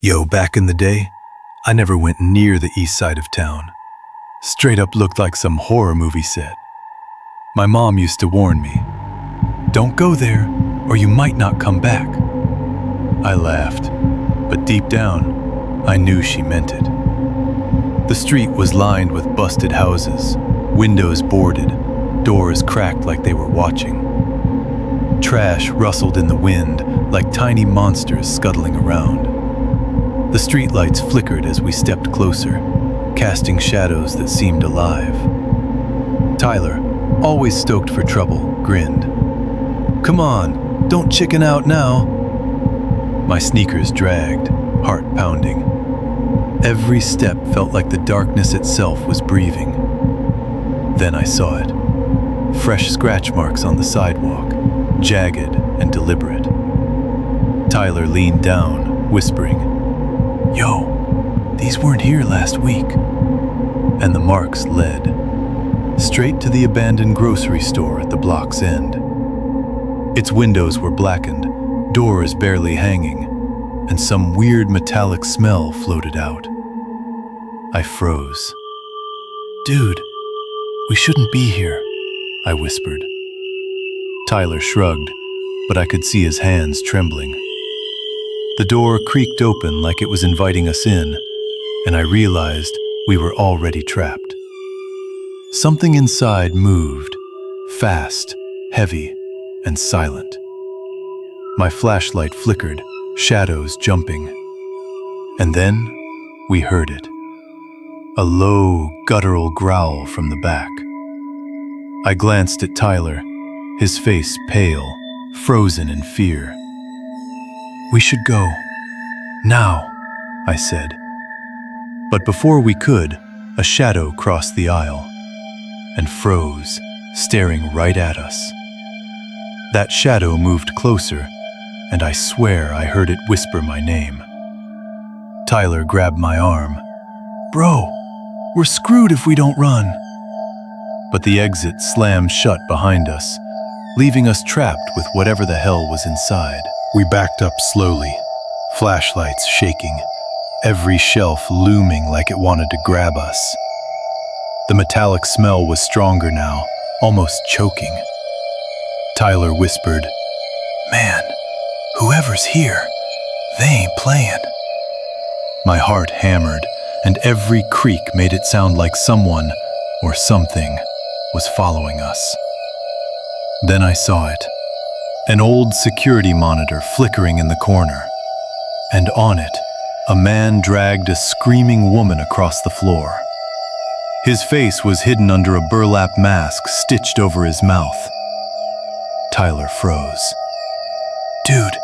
Yo, back in the day, I never went near the east side of town. Straight up looked like some horror movie set. My mom used to warn me, "Don't go there, or you might not come back." I laughed, but deep down, I knew she meant it. The street was lined with busted houses, windows boarded, doors cracked like they were watching. Trash rustled in the wind like tiny monsters scuttling around. The streetlights flickered as we stepped closer, casting shadows that seemed alive. Tyler, always stoked for trouble, grinned. "Come on, don't chicken out now." My sneakers dragged, heart pounding. Every step felt like the darkness itself was breathing. Then I saw it. Fresh scratch marks on the sidewalk, jagged and deliberate. Tyler leaned down, whispering, "Yo, these weren't here last week." And the marks led straight to the abandoned grocery store at the block's end. Its windows were blackened, doors barely hanging, and some weird metallic smell floated out. I froze. "Dude, we shouldn't be here," I whispered. Tyler shrugged, but I could see his hands trembling. The door creaked open like it was inviting us in, and I realized we were already trapped. Something inside moved, fast, heavy, and silent. My flashlight flickered, shadows jumping. And then we heard it. A low, guttural growl from the back. I glanced at Tyler, his face pale, frozen in fear. "We should go. Now," I said. But before we could, a shadow crossed the aisle and froze, staring right at us. That shadow moved closer, and I swear I heard it whisper my name. Tyler grabbed my arm. "Bro, we're screwed if we don't run." But the exit slammed shut behind us, leaving us trapped with whatever the hell was inside. We backed up slowly, flashlights shaking, every shelf looming like it wanted to grab us. The metallic smell was stronger now, almost choking. Tyler whispered, "Man, whoever's here, they ain't playing." My heart hammered, and every creak made it sound like someone, or something, was following us. Then I saw it. An old security monitor flickering in the corner. And on it, a man dragged a screaming woman across the floor. His face was hidden under a burlap mask stitched over his mouth. Tyler froze. "Dude,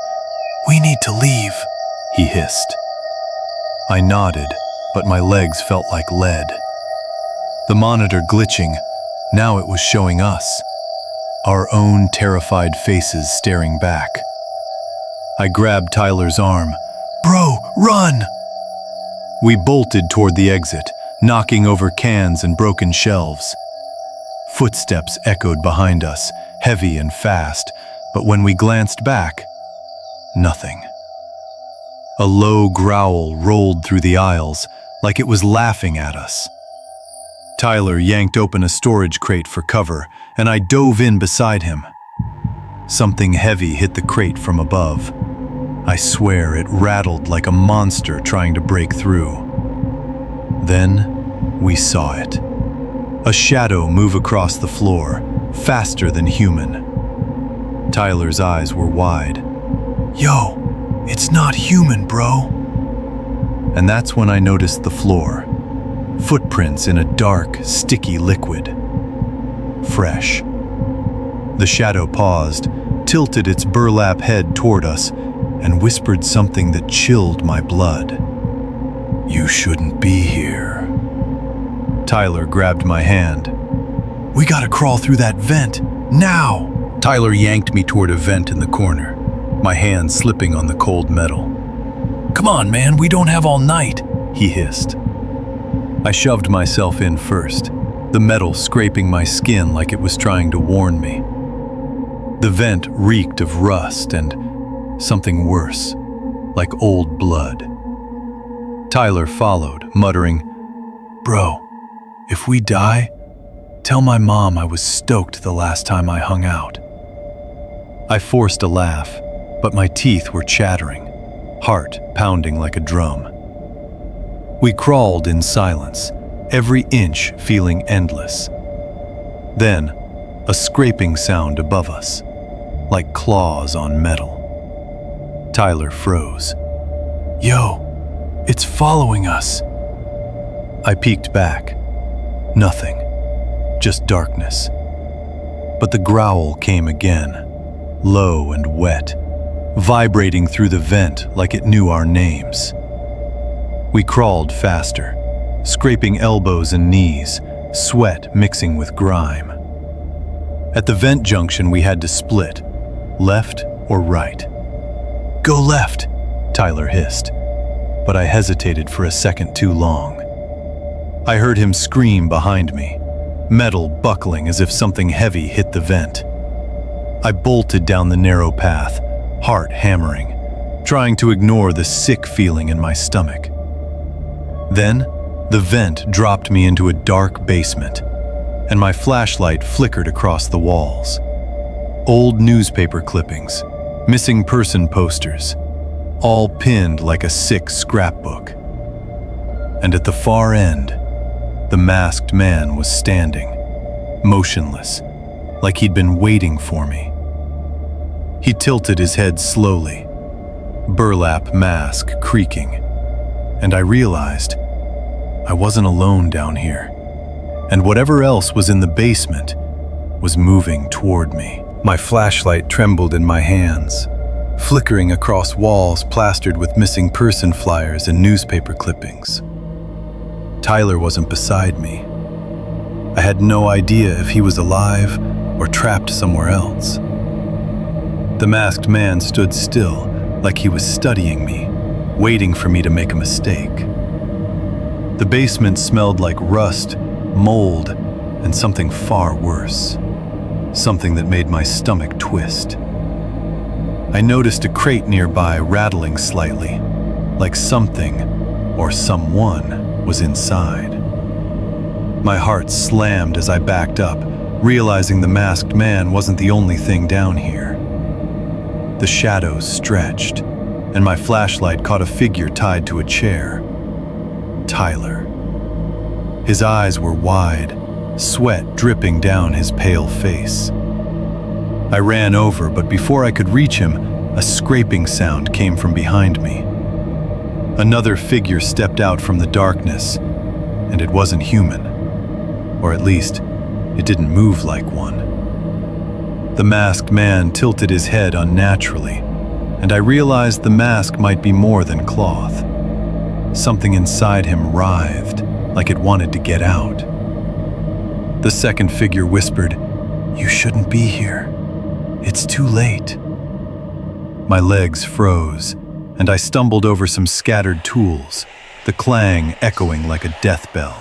we need to leave," he hissed. I nodded, but my legs felt like lead. The monitor glitching, now it was showing us. Our own terrified faces staring back. I grabbed Tyler's arm. "Bro, run!" We bolted toward the exit, knocking over cans and broken shelves. Footsteps echoed behind us, heavy and fast, but when we glanced back, nothing. A low growl rolled through the aisles, like it was laughing at us. Tyler yanked open a storage crate for cover, and I dove in beside him. Something heavy hit the crate from above. I swear it rattled like a monster trying to break through. Then we saw it. A shadow move across the floor, faster than human. Tyler's eyes were wide. "Yo, it's not human, bro." And that's when I noticed the floor. Footprints in a dark, sticky liquid. Fresh. The shadow paused, tilted its burlap head toward us, and whispered something that chilled my blood. "You shouldn't be here." Tyler grabbed my hand. "We gotta crawl through that vent, now!" Tyler yanked me toward a vent in the corner, my hand slipping on the cold metal. "Come on, man, we don't have all night," he hissed. I shoved myself in first, the metal scraping my skin like it was trying to warn me. The vent reeked of rust and something worse, like old blood. Tyler followed, muttering, "Bro, if we die, tell my mom I was stoked the last time I hung out." I forced a laugh, but my teeth were chattering, heart pounding like a drum. We crawled in silence, every inch feeling endless. Then, a scraping sound above us, like claws on metal. Tyler froze. "Yo, it's following us." I peeked back. Nothing, just darkness. But the growl came again, low and wet, vibrating through the vent like it knew our names. We crawled faster, scraping elbows and knees, sweat mixing with grime. At the vent junction, we had to split, left or right. "Go left," Tyler hissed, but I hesitated for a second too long. I heard him scream behind me, metal buckling as if something heavy hit the vent. I bolted down the narrow path, heart hammering, trying to ignore the sick feeling in my stomach. Then, the vent dropped me into a dark basement, and my flashlight flickered across the walls. Old newspaper clippings, missing person posters, all pinned like a sick scrapbook. And at the far end, the masked man was standing, motionless, like he'd been waiting for me. He tilted his head slowly, burlap mask creaking, and I realized I wasn't alone down here, and whatever else was in the basement was moving toward me. My flashlight trembled in my hands, flickering across walls plastered with missing person flyers and newspaper clippings. Tyler wasn't beside me. I had no idea if he was alive or trapped somewhere else. The masked man stood still, like he was studying me, waiting for me to make a mistake. The basement smelled like rust, mold, and something far worse. Something that made my stomach twist. I noticed a crate nearby rattling slightly, like something or someone was inside. My heart slammed as I backed up, realizing the masked man wasn't the only thing down here. The shadows stretched, and my flashlight caught a figure tied to a chair. Tyler. His eyes were wide, sweat dripping down his pale face. I ran over, but before I could reach him, a scraping sound came from behind me. Another figure stepped out from the darkness, and it wasn't human. Or at least, it didn't move like one. The masked man tilted his head unnaturally, and I realized the mask might be more than cloth. Something inside him writhed, like it wanted to get out. The second figure whispered, "You shouldn't be here. It's too late." My legs froze, and I stumbled over some scattered tools, the clang echoing like a death bell.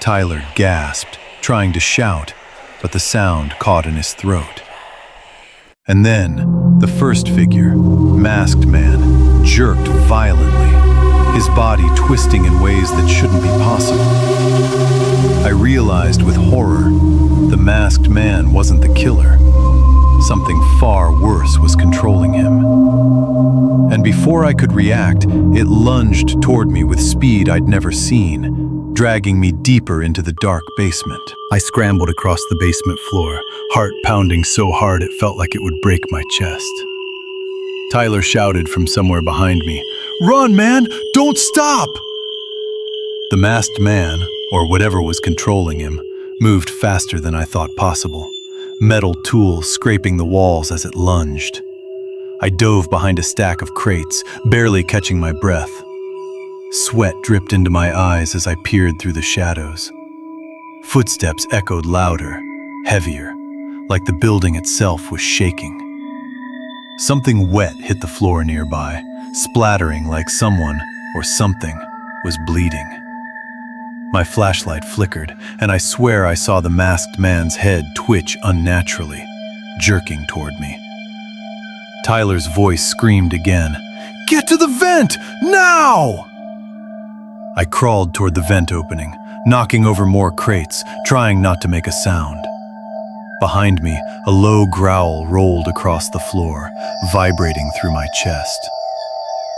Tyler gasped, trying to shout, but the sound caught in his throat. And then, the first figure, masked man, jerked violently, his body twisting in ways that shouldn't be possible. I realized with horror, the masked man wasn't the killer. Something far worse was controlling him. And before I could react, it lunged toward me with speed I'd never seen, dragging me deeper into the dark basement. I scrambled across the basement floor, heart pounding so hard it felt like it would break my chest. Tyler shouted from somewhere behind me, "Run, man! Don't stop!" The masked man, or whatever was controlling him, moved faster than I thought possible, metal tools scraping the walls as it lunged. I dove behind a stack of crates, barely catching my breath. Sweat dripped into my eyes as I peered through the shadows. Footsteps echoed louder, heavier, like the building itself was shaking. Something wet hit the floor nearby, splattering like someone or something was bleeding. My flashlight flickered, and I swear I saw the masked man's head twitch unnaturally, jerking toward me. Tyler's voice screamed again, "Get to the vent, now!" I crawled toward the vent opening, knocking over more crates, trying not to make a sound. Behind me, a low growl rolled across the floor, vibrating through my chest.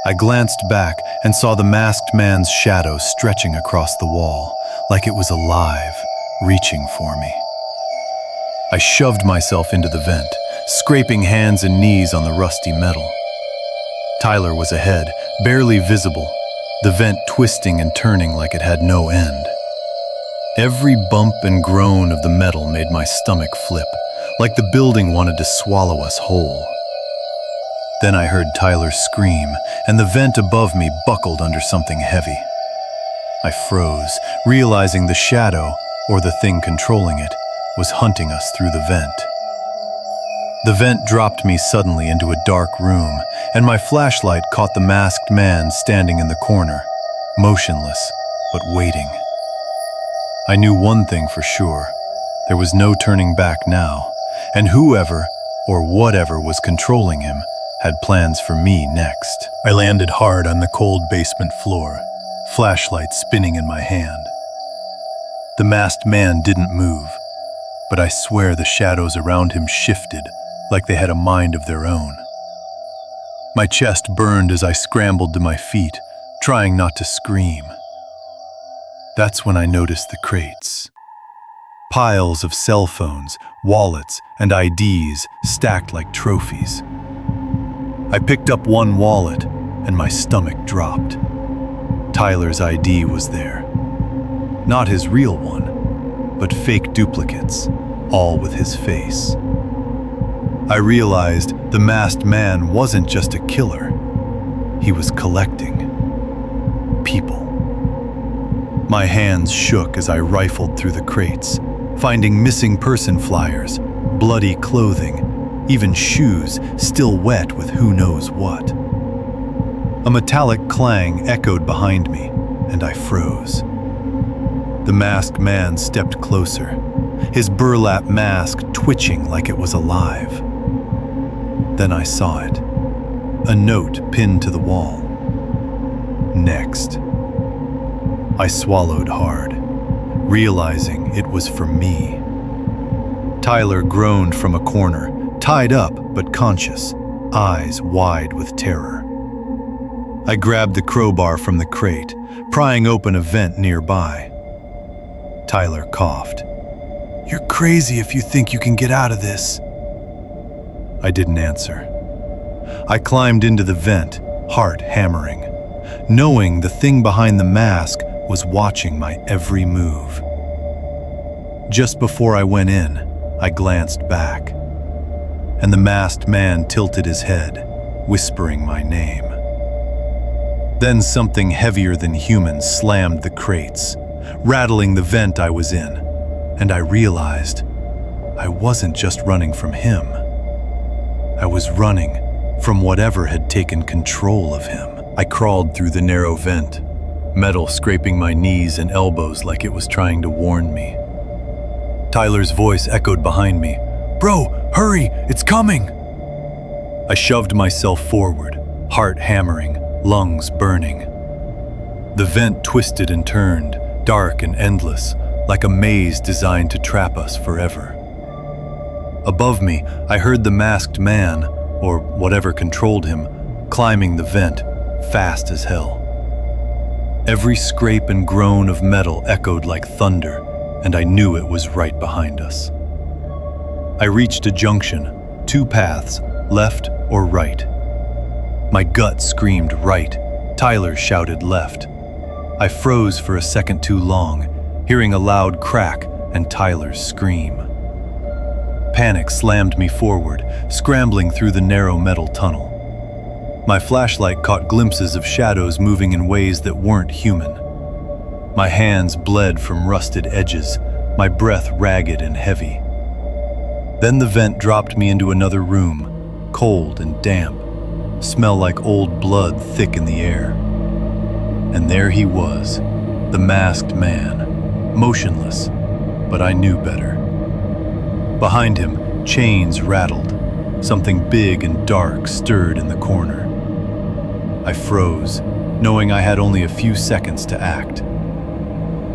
I glanced back and saw the masked man's shadow stretching across the wall, like it was alive, reaching for me. I shoved myself into the vent, scraping hands and knees on the rusty metal. Tyler was ahead, barely visible, the vent twisting and turning like it had no end. Every bump and groan of the metal made my stomach flip, like the building wanted to swallow us whole. Then I heard Tyler scream, and the vent above me buckled under something heavy. I froze, realizing the shadow, or the thing controlling it, was hunting us through the vent. The vent dropped me suddenly into a dark room, and my flashlight caught the masked man standing in the corner, motionless, but waiting. I knew one thing for sure. There was no turning back now, and whoever, or whatever was controlling him, had plans for me next. I landed hard on the cold basement floor, flashlight spinning in my hand. The masked man didn't move, but I swear the shadows around him shifted like they had a mind of their own. My chest burned as I scrambled to my feet, trying not to scream. That's when I noticed the crates. Piles of cell phones, wallets, and IDs stacked like trophies. I picked up one wallet, and my stomach dropped. Tyler's ID was there. Not his real one, but fake duplicates, all with his face. I realized the masked man wasn't just a killer. He was collecting people. My hands shook as I rifled through the crates, finding missing person flyers, bloody clothing, even shoes still wet with who knows what. A metallic clang echoed behind me, and I froze. The masked man stepped closer, his burlap mask twitching like it was alive. Then I saw it, a note pinned to the wall. Next. I swallowed hard, realizing it was for me. Tyler groaned from a corner, tied up but conscious, eyes wide with terror. I grabbed the crowbar from the crate, prying open a vent nearby. Tyler coughed. "You're crazy if you think you can get out of this." I didn't answer. I climbed into the vent, heart hammering, knowing the thing behind the mask was watching my every move. Just before I went in, I glanced back, and the masked man tilted his head, whispering my name. Then something heavier than human slammed the crates, rattling the vent I was in, and I realized I wasn't just running from him. I was running from whatever had taken control of him. I crawled through the narrow vent, metal scraping my knees and elbows like it was trying to warn me. Tyler's voice echoed behind me. "Bro, hurry, it's coming!" I shoved myself forward, heart hammering, lungs burning. The vent twisted and turned, dark and endless, like a maze designed to trap us forever. Above me, I heard the masked man, or whatever controlled him, climbing the vent, fast as hell. Every scrape and groan of metal echoed like thunder, and I knew it was right behind us. I reached a junction, two paths, left or right. My gut screamed right, Tyler shouted left. I froze for a second too long, hearing a loud crack and Tyler's scream. Panic slammed me forward, scrambling through the narrow metal tunnel. My flashlight caught glimpses of shadows moving in ways that weren't human. My hands bled from rusted edges, my breath ragged and heavy. Then the vent dropped me into another room, cold and damp, smell like old blood thick in the air. And there he was, the masked man, motionless, but I knew better. Behind him, chains rattled. Something big and dark stirred in the corner. I froze, knowing I had only a few seconds to act.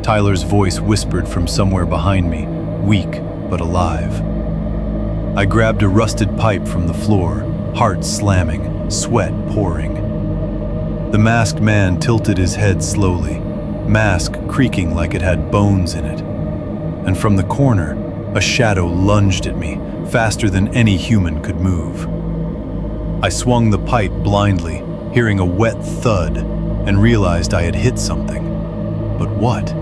Tyler's voice whispered from somewhere behind me, weak but alive. I grabbed a rusted pipe from the floor, heart slamming, sweat pouring. The masked man tilted his head slowly, mask creaking like it had bones in it. And from the corner, a shadow lunged at me, faster than any human could move. I swung the pipe blindly, hearing a wet thud, and realized I had hit something. But what?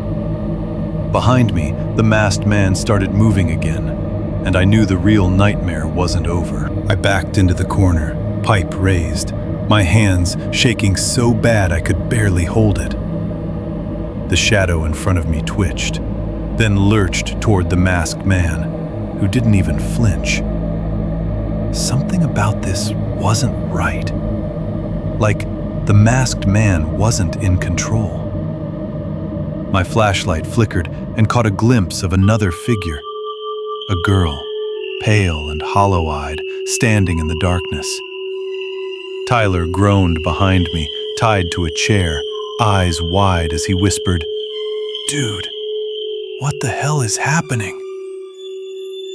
Behind me, the masked man started moving again, and I knew the real nightmare wasn't over. I backed into the corner, pipe raised, my hands shaking so bad I could barely hold it. The shadow in front of me twitched, then lurched toward the masked man, who didn't even flinch. Something about this wasn't right. Like the masked man wasn't in control. My flashlight flickered and caught a glimpse of another figure. A girl, pale and hollow-eyed, standing in the darkness. Tyler groaned behind me, tied to a chair, eyes wide as he whispered, "Dude, what the hell is happening?"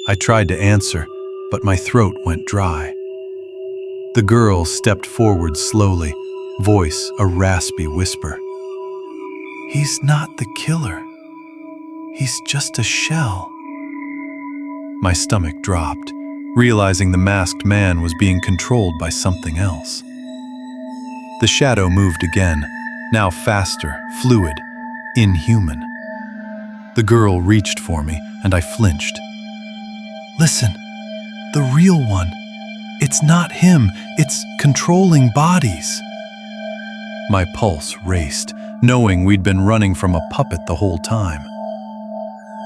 I tried to answer, but my throat went dry. The girl stepped forward slowly, voice a raspy whisper. "He's not the killer. He's just a shell." My stomach dropped, realizing the masked man was being controlled by something else. The shadow moved again, now faster, fluid, inhuman. The girl reached for me, and I flinched. "Listen, the real one. It's not him, it's controlling bodies." My pulse raced, knowing we'd been running from a puppet the whole time.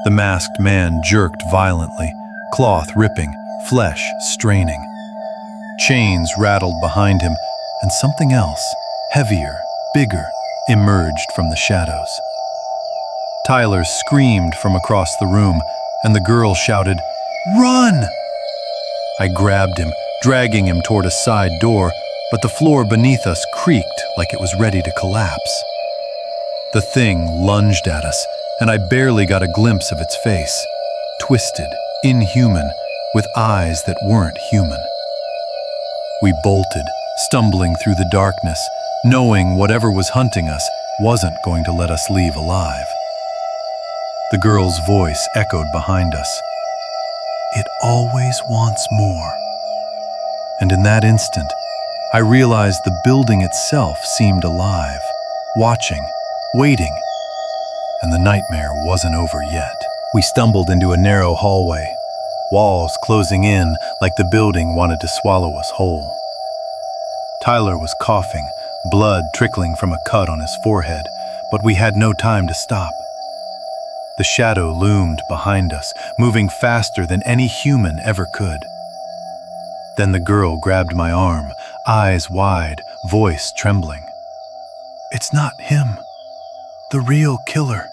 The masked man jerked violently, cloth ripping, flesh straining. Chains rattled behind him, and something else, heavier, bigger, emerged from the shadows. Tyler screamed from across the room, and the girl shouted, "Run!" I grabbed him, dragging him toward a side door, but the floor beneath us creaked like it was ready to collapse. The thing lunged at us, and I barely got a glimpse of its face, twisted, inhuman, with eyes that weren't human. We bolted, stumbling through the darkness, knowing whatever was hunting us wasn't going to let us leave alive. The girl's voice echoed behind us. "It always wants more." And in that instant, I realized the building itself seemed alive, watching, waiting, and the nightmare wasn't over yet. We stumbled into a narrow hallway, walls closing in like the building wanted to swallow us whole. Tyler was coughing, blood trickling from a cut on his forehead, but we had no time to stop. The shadow loomed behind us, moving faster than any human ever could. Then the girl grabbed my arm, eyes wide, voice trembling. "It's not him. The real killer.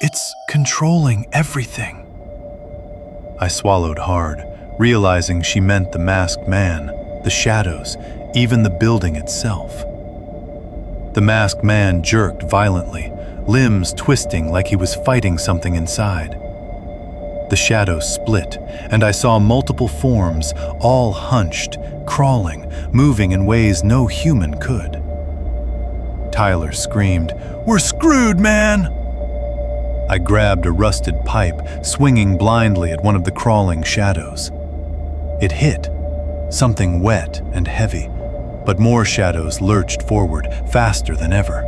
It's controlling everything." I swallowed hard, realizing she meant the masked man, the shadows, even the building itself. The masked man jerked violently, limbs twisting like he was fighting something inside. The shadows split, and I saw multiple forms, all hunched, crawling, moving in ways no human could. Tyler screamed, "We're screwed, man!" I grabbed a rusted pipe, swinging blindly at one of the crawling shadows. It hit, something wet and heavy, but more shadows lurched forward, faster than ever.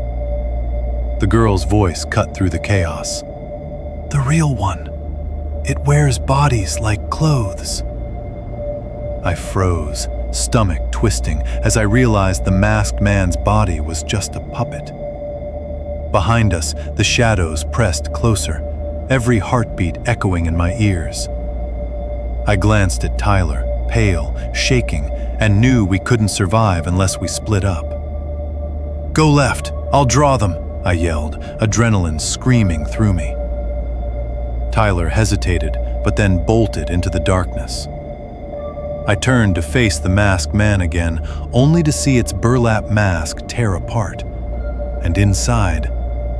The girl's voice cut through the chaos. "The real one. It wears bodies like clothes." I froze, stomach twisting, as I realized the masked man's body was just a puppet. Behind us, the shadows pressed closer, every heartbeat echoing in my ears. I glanced at Tyler, pale, shaking, and knew we couldn't survive unless we split up. "Go left, I'll draw them," I yelled, adrenaline screaming through me. Tyler hesitated, but then bolted into the darkness. I turned to face the masked man again, only to see its burlap mask tear apart, and inside,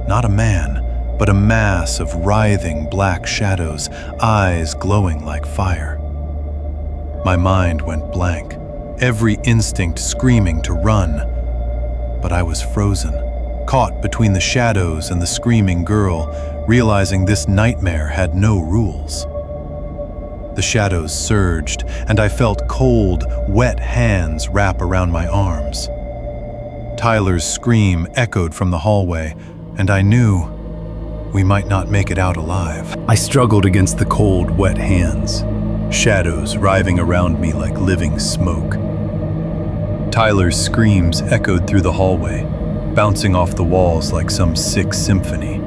not a man, but a mass of writhing black shadows, eyes glowing like fire. My mind went blank, every instinct screaming to run. But I was frozen, caught between the shadows and the screaming girl, realizing this nightmare had no rules. The shadows surged, and I felt cold, wet hands wrap around my arms. Tyler's scream echoed from the hallway, and I knew we might not make it out alive. I struggled against the cold, wet hands, shadows writhing around me like living smoke. Tyler's screams echoed through the hallway, bouncing off the walls like some sick symphony.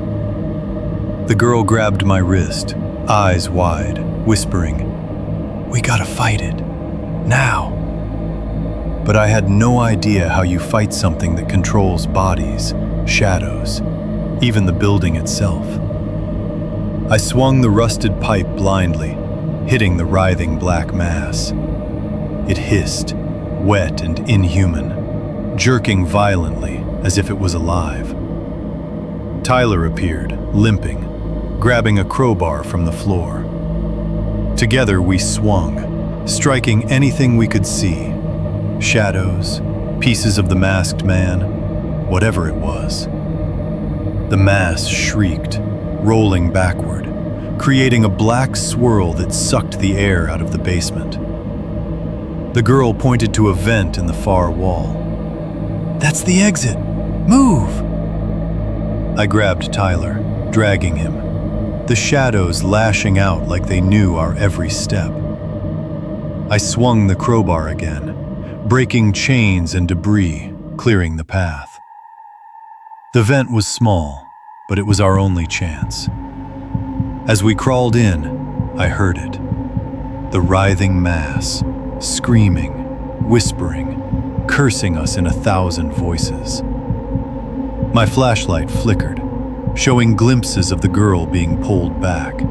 The girl grabbed my wrist, eyes wide, whispering, "We gotta fight it, now." But I had no idea how you fight something that controls bodies, shadows, even the building itself. I swung the rusted pipe blindly, hitting the writhing black mass. It hissed, wet and inhuman, jerking violently as if it was alive. Tyler appeared, limping, grabbing a crowbar from the floor. Together we swung, striking anything we could see. Shadows, pieces of the masked man, whatever it was. The mass shrieked, rolling backward, creating a black swirl that sucked the air out of the basement. The girl pointed to a vent in the far wall. "That's the exit! Move!" I grabbed Tyler, dragging him, the shadows lashing out like they knew our every step. I swung the crowbar again, breaking chains and debris, clearing the path. The vent was small, but it was our only chance. As we crawled in, I heard it. The writhing mass, screaming, whispering, cursing us in 1,000 voices. My flashlight flickered, showing glimpses of the girl being pulled back.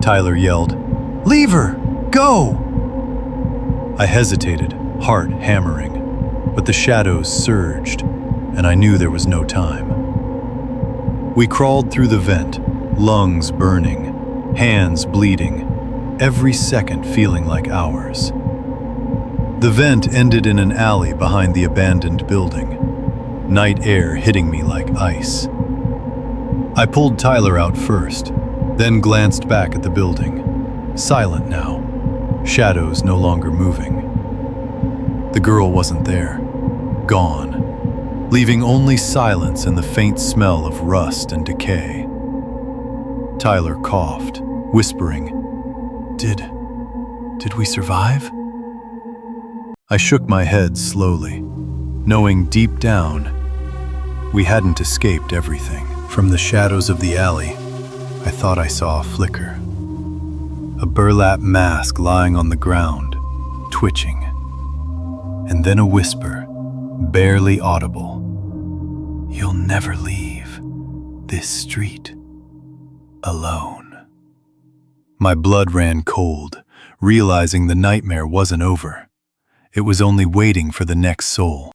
Tyler yelled, "Leave her! Go!" I hesitated, heart hammering, but the shadows surged, and I knew there was no time. We crawled through the vent, lungs burning, hands bleeding, every second feeling like hours. The vent ended in an alley behind the abandoned building, night air hitting me like ice. I pulled Tyler out first, then glanced back at the building, silent now, shadows no longer moving. The girl wasn't there, gone, leaving only silence and the faint smell of rust and decay. Tyler coughed, whispering, Did we survive?" I shook my head slowly, knowing deep down we hadn't escaped everything. From the shadows of the alley, I thought I saw a flicker. A burlap mask lying on the ground, twitching. And then a whisper, barely audible. "You'll never leave this street alone." My blood ran cold, realizing the nightmare wasn't over. It was only waiting for the next soul.